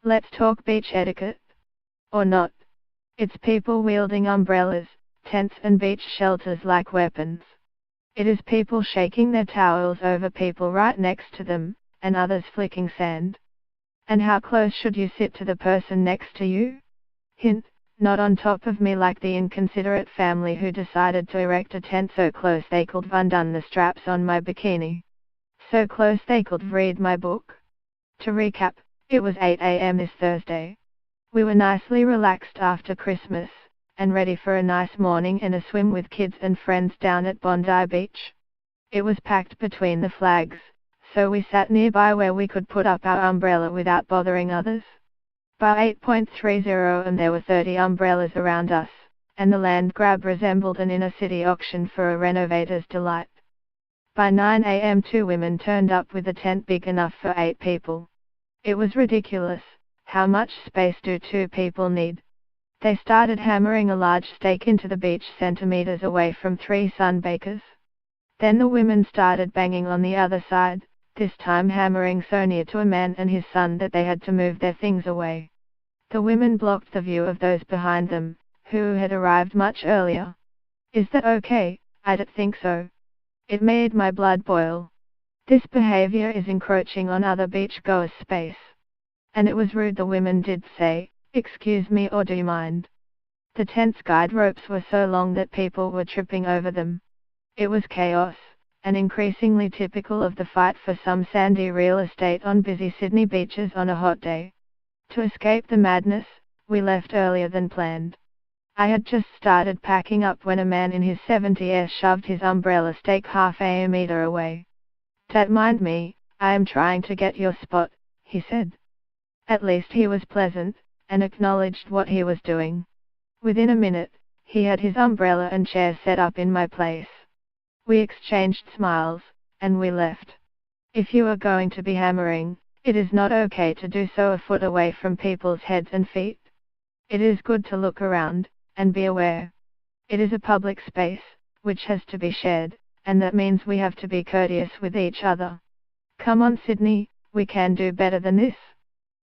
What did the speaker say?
Let's talk beach etiquette. Or not. It's people wielding umbrellas, tents and beach shelters like weapons. It is people shaking their towels over people right next to them, and others flicking sand. And how close should you sit to the person next to you? Hint, not on top of me like the inconsiderate family who decided to erect a tent so close they could undone the straps on my bikini. So close they could read my book. To recap, it was 8 a.m. this Thursday. We were nicely relaxed after Christmas, and ready for a nice morning and a swim with kids and friends down at Bondi Beach. It was packed between the flags, so we sat nearby where we could put up our umbrella without bothering others. By 8:30 am there were 30 umbrellas around us, and the land grab resembled an inner city auction for a renovator's delight. By 9 a.m. 2 women turned up with a tent big enough for 8 people. It was ridiculous. How much space do 2 people need? They started hammering a large stake into the beach centimeters away from 3 sunbakers. Then the women started banging on the other side, this time hammering so near to a man and his son that they had to move their things away. The women blocked the view of those behind them, who had arrived much earlier. Is that okay? I don't think so. It made my blood boil. This behavior is encroaching on other beachgoers' space. And it was rude, the women did say. Excuse me, or do you mind? The tent's guide ropes were so long that people were tripping over them. It was chaos, and increasingly typical of the fight for some sandy real estate on busy Sydney beaches on a hot day. To escape the madness, we left earlier than planned. I had just started packing up when a man in his 70s shoved his umbrella stake half a meter away. Don't mind me, I am trying to get your spot, he said. At least he was pleasant, and acknowledged what he was doing. Within a minute, he had his umbrella and chair set up in my place. We exchanged smiles, and we left. If you are going to be hammering, it is not okay to do so a foot away from people's heads and feet. It is good to look around, and be aware. It is a public space, which has to be shared, and that means we have to be courteous with each other. Come on Sydney, we can do better than this.